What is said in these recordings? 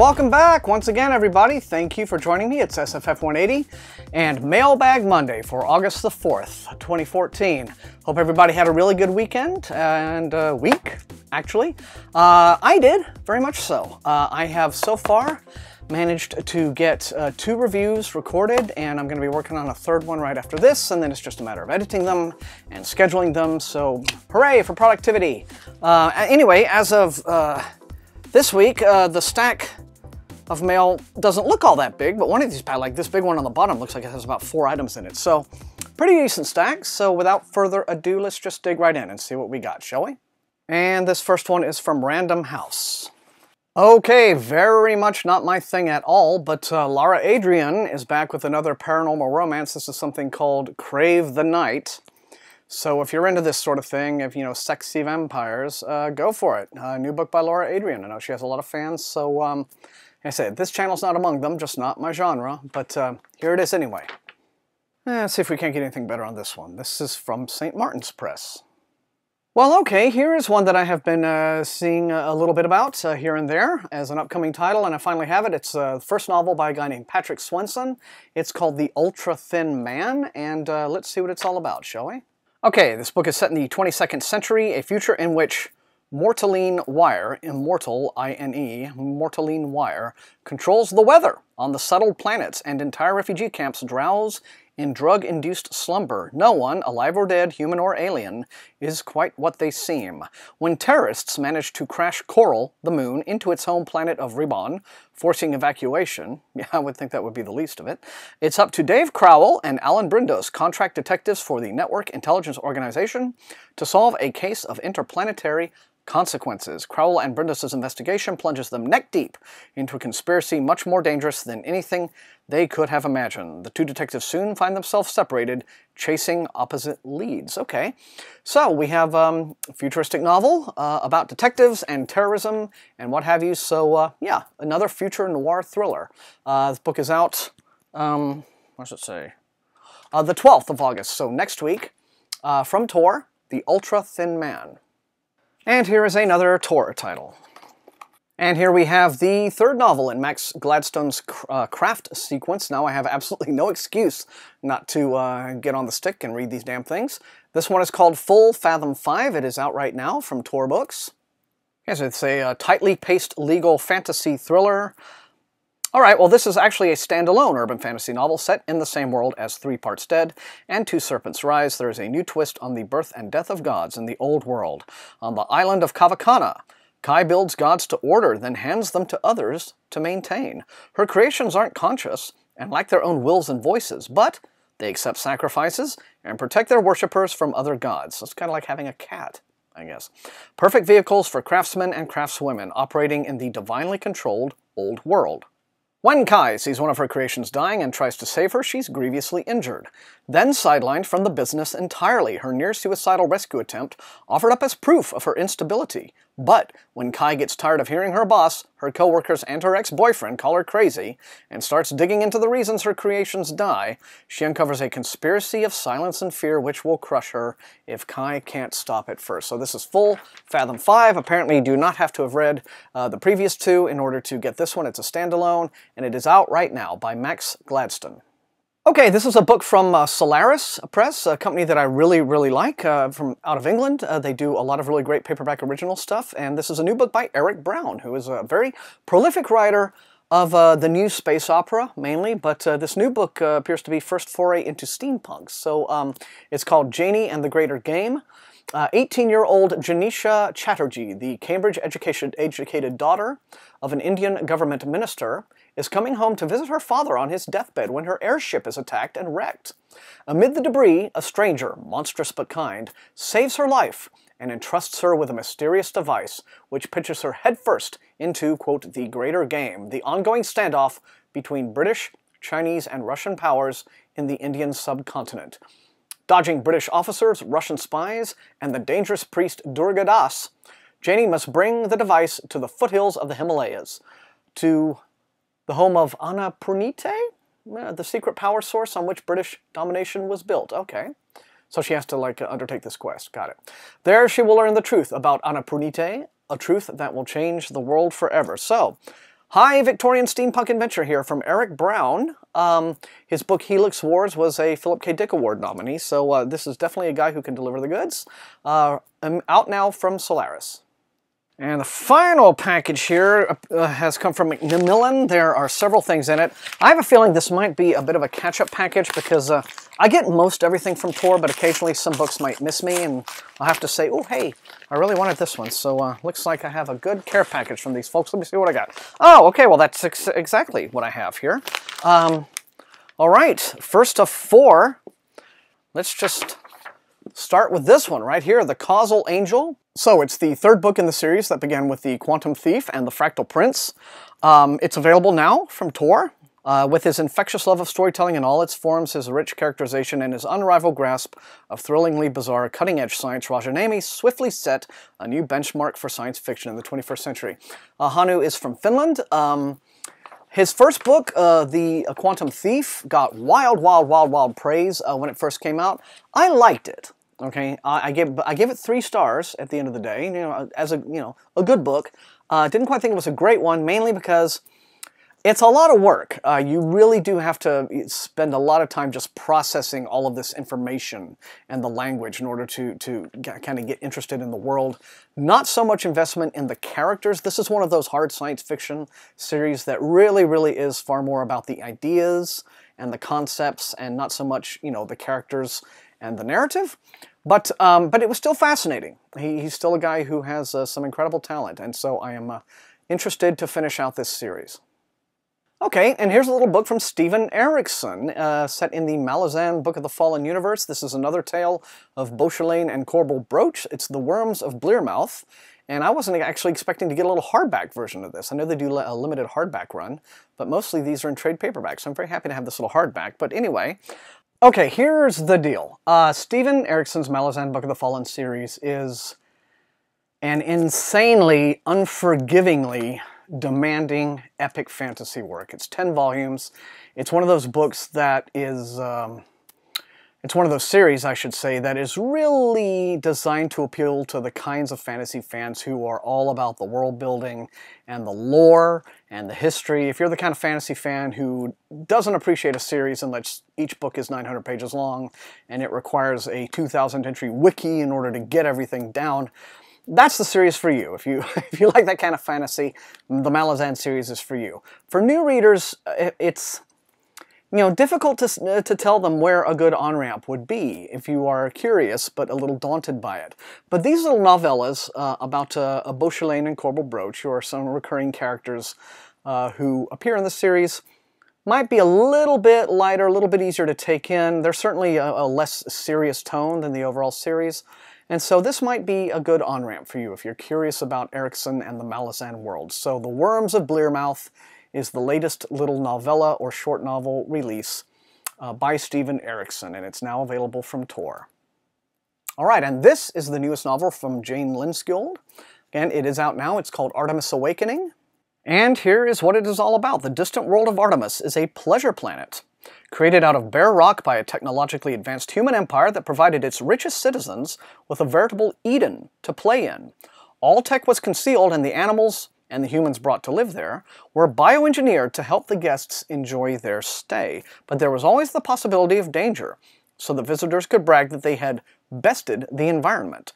welcome back once again, everybody. Thank you for joining me. It's SFF180 and Mailbag Monday for August the 4th, 2014. Hope everybody had a really good weekend and week, actually. I did, very much so. I have so far managed to get 2 reviews recorded, and I'm going to be working on a 3rd one right after this, and then it's just a matter of editing them and scheduling them, so hooray for productivity. Anyway, as of this week, the stack of mail doesn't look all that big, but one of these, like this big one on the bottom, looks like it has about 4 items in it, so pretty decent stack. So without further ado, let's just dig right in and see what we got, shall we? And this first one is from Random House. Okay, very much not my thing at all, but Lara Adrian is back with another paranormal romance. This is something called Crave the Night. So if you're into this sort of thing, if you know sexy vampires, go for it. New book by Lara Adrian. I know she has a lot of fans, so like I said, this channel's not among them, just not my genre, but here it is anyway. Let's see if we can't get anything better on this one. This is from St. Martin's Press. Well, okay, here is one that I have been seeing a little bit about here and there as an upcoming title, and I finally have it. It's the first novel by a guy named Patrick Swenson. It's called The Ultra-Thin Man, and let's see what it's all about, shall we? Okay, this book is set in the 22nd century, a future in which Mortaline Wire, immortal, I-N-E, Mortaline Wire, controls the weather on the settled planets, and entire refugee camps drowse in drug-induced slumber. No one, alive or dead, human or alien, is quite what they seem. When terrorists manage to crash Coral, the moon, into its home planet of Ribon, forcing evacuation, yeah, I would think that would be the least of it, it's up to Dave Crowell and Alan Brindos, contract detectives for the Network Intelligence Organization, to solve a case of interplanetary consequences. Crowell and Brindos' investigation plunges them neck-deep into a conspiracy much more dangerous than anything they could have imagined. The 2 detectives soon find themselves separated, chasing opposite leads. Okay, so we have a futuristic novel about detectives and terrorism and what have you, so yeah, another future noir thriller. This book is out, what does it say? The 12th of August, so next week, from Tor, The Ultra-Thin Man. And here is another Tor title. And here we have the 3rd novel in Max Gladstone's craft sequence. Now I have absolutely no excuse not to get on the stick and read these damn things. This one is called Full Fathom 5. It is out right now from Tor Books. Yes, it's a tightly paced legal fantasy thriller. Alright, well this is actually a standalone urban fantasy novel set in the same world as 3 Parts Dead and 2 Serpents Rise. There is a new twist on the birth and death of gods in the old world. On the island of Kavakana, Kai builds gods to order, then hands them to others to maintain. Her creations aren't conscious and lack their own wills and voices, but they accept sacrifices and protect their worshippers from other gods. So it's kind of like having a cat, I guess. Perfect vehicles for craftsmen and craftswomen operating in the divinely controlled old world. When Kai sees one of her creations dying and tries to save her, she's grievously injured. Then sidelined from the business entirely, her near-suicidal rescue attempt offered up as proof of her instability. But when Kai gets tired of hearing her boss, her co-workers, and her ex-boyfriend call her crazy, and starts digging into the reasons her creations die, she uncovers a conspiracy of silence and fear which will crush her if Kai can't stop it first. So this is Full Fathom 5. Apparently you do not have to have read the previous 2 in order to get this one. It's a standalone, and it is out right now by Max Gladstone. Okay, this is a book from Solaris Press, a company that I really like, from out of England. They do a lot of really great paperback original stuff, and this is a new book by Eric Brown, who is a very prolific writer of the new space opera, mainly, but this new book appears to be first foray into steampunk. So it's called Janie and the Greater Game. 18-year-old Janisha Chatterjee, the Cambridge-educated daughter of an Indian government minister, is coming home to visit her father on his deathbed when her airship is attacked and wrecked. Amid the debris, a stranger, monstrous but kind, saves her life and entrusts her with a mysterious device which pitches her headfirst into, quote, the greater game, the ongoing standoff between British, Chinese, and Russian powers in the Indian subcontinent. Dodging British officers, Russian spies, and the dangerous priest Durga Das, Janie must bring the device to the foothills of the Himalayas, to the home of Annapurnite, the secret power source on which British domination was built. Okay. So she has to, like, undertake this quest. Got it. There she will learn the truth about Annapurnite, a truth that will change the world forever. So, Hi, Victorian Steampunk Adventure here from Eric Brown. His book Helix Wars was a Philip K. Dick Award nominee, so this is definitely a guy who can deliver the goods. Out now from Solaris. And the final package here has come from Macmillan. There are several things in it. I have a feeling this might be a bit of a catch-up package because I get most everything from Tor, but occasionally some books might miss me, and I'll have to say, oh, hey, I really wanted this one. So looks like I have a good care package from these folks. Let me see what I got. Oh, okay, well, that's exactly what I have here. All right, first of four. Let's just start with this one right here, The Causal Angel. So it's the third book in the series that began with the Quantum Thief and the Fractal Prince. It's available now from Tor. With his infectious love of storytelling in all its forms, his rich characterization, and his unrivaled grasp of thrillingly bizarre, cutting-edge science, Rajanemi swiftly set a new benchmark for science fiction in the 21st century. Hanu is from Finland. His first book, The Quantum Thief, got wild praise when it first came out. I liked it. Okay, I gave it 3 stars at the end of the day. You know, as a good book. Didn't quite think it was a great one, mainly because it's a lot of work. You really do have to spend a lot of time just processing all of this information and the language in order to kind of get interested in the world. Not so much investment in the characters. This is one of those hard science fiction series that really is far more about the ideas and the concepts and not so much, the characters and the narrative. But it was still fascinating. He's still a guy who has some incredible talent, and so I am interested to finish out this series. Okay, and here's a little book from Steven Erikson, set in the Malazan Book of the Fallen Universe. This is another tale of Beauchelain and Corbel Broach. It's The Worms of Blearmouth, and I wasn't actually expecting to get a little hardback version of this. I know they do a limited hardback run, but mostly these are in trade paperback, so I'm very happy to have this little hardback. But anyway, okay, here's the deal. Steven Erikson's Malazan Book of the Fallen series is an insanely, unforgivingly demanding epic fantasy work. It's 10 volumes. It's one of those books that is, it's one of those series, I should say, that is really designed to appeal to the kinds of fantasy fans who are all about the world building and the lore and the history. If you're the kind of fantasy fan who doesn't appreciate a series unless each book is 900 pages long and it requires a 2,000 entry wiki in order to get everything down, that's the series for you. If you like that kind of fantasy, the Malazan series is for you. For new readers, it's difficult to tell them where a good on-ramp would be if you are curious but a little daunted by it. But these little novellas about Beauchelain and Corbel Broach, who are some recurring characters who appear in the series, might be a little bit lighter, a little bit easier to take in. There's certainly a less serious tone than the overall series. And so this might be a good on-ramp for you if you're curious about Erikson and the Malazan world. So The Worms of Blearmouth is the latest little novella or short novel release by Steven Erikson, and it's now available from Tor. All right, and this is the newest novel from Jane Linskjold. Again, it is out now. It's called Artemis Awakening. And here is what it is all about. The distant world of Artemis is a pleasure planet, created out of bare rock by a technologically advanced human empire that provided its richest citizens with a veritable Eden to play in. All tech was concealed, and the animals and the humans brought to live there were bioengineered to help the guests enjoy their stay. But there was always the possibility of danger, so the visitors could brag that they had bested the environment.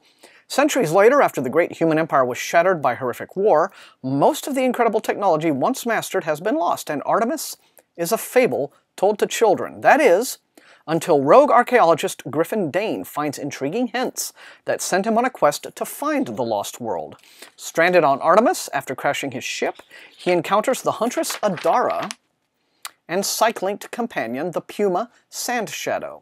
Centuries later, after the great human empire was shattered by horrific war, most of the incredible technology once mastered has been lost, and Artemis is a fable told to children. That is, until rogue archaeologist Griffin Dane finds intriguing hints that send him on a quest to find the lost world. Stranded on Artemis after crashing his ship, he encounters the huntress Adara and psych-linked companion, the Puma Sandshadow.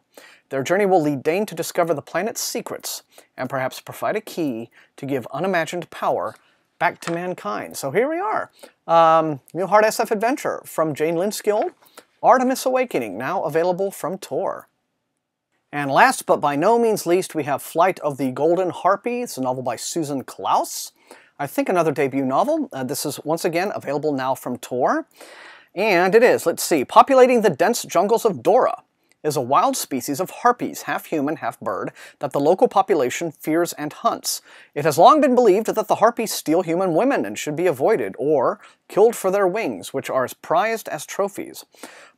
Their journey will lead Dane to discover the planet's secrets and perhaps provide a key to give unimagined power back to mankind. So here we are. New hard SF adventure from Jane Linskjold, Artemis Awakening, now available from Tor. And last but by no means least, we have Flight of the Golden Harpy. It's a novel by Susan Klaus. I think another debut novel. This is once again available now from Tor. And it is, let's see, populating the dense jungles of Dora is a wild species of harpies, half human, half bird, that the local population fears and hunts. It has long been believed that the harpies steal human women and should be avoided, or killed for their wings, which are as prized as trophies.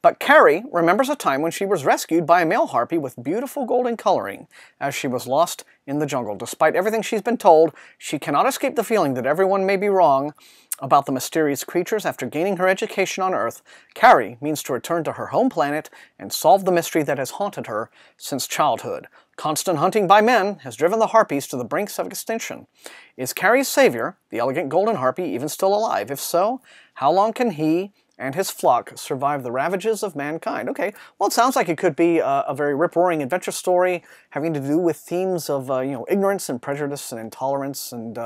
But Carrie remembers a time when she was rescued by a male harpy with beautiful golden coloring, as she was lost in the jungle. Despite everything she's been told, she cannot escape the feeling that everyone may be wrong about the mysterious creatures. After gaining her education on Earth, Carrie means to return to her home planet and solve the mystery that has haunted her since childhood. Constant hunting by men has driven the harpies to the brinks of extinction. Is Carrie's savior, the elegant golden harpy, even still alive? If so, how long can he and his flock survive the ravages of mankind? Okay, well, it sounds like it could be a very rip-roaring adventure story having to do with themes of ignorance and prejudice and intolerance and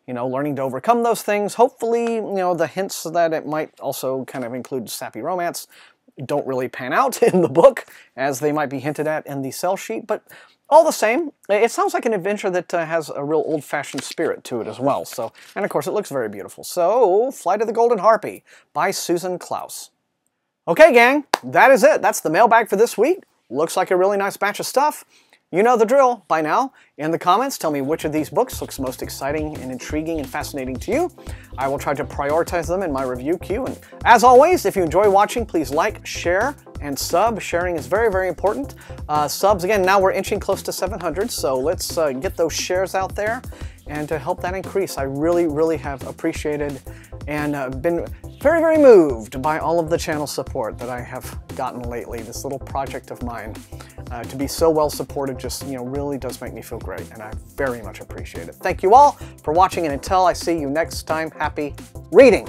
learning to overcome those things. Hopefully, the hints that it might also kind of include sappy romance don't really pan out in the book, as they might be hinted at in the sell sheet, but all the same, it sounds like an adventure that has a real old-fashioned spirit to it as well. So, and of course, it looks very beautiful. So, Flight of the Golden Harpy by Susan Klaus. Okay, gang, that is it. That's the mailbag for this week. Looks like a really nice batch of stuff. You know the drill by now. In the comments, tell me which of these books looks most exciting and intriguing and fascinating to you. I will try to prioritize them in my review queue. And as always, if you enjoy watching, please like, share, and sub. Sharing is very, very important. Subs, again, now we're inching close to 700, so let's get those shares out there. And to help that increase, I really, really have appreciated and been very, very moved by all of the channel support that I have gotten lately. This little project of mine, to be so well supported, just really does make me feel great, and I very much appreciate it. Thank you all for watching, and until I see you next time, happy reading!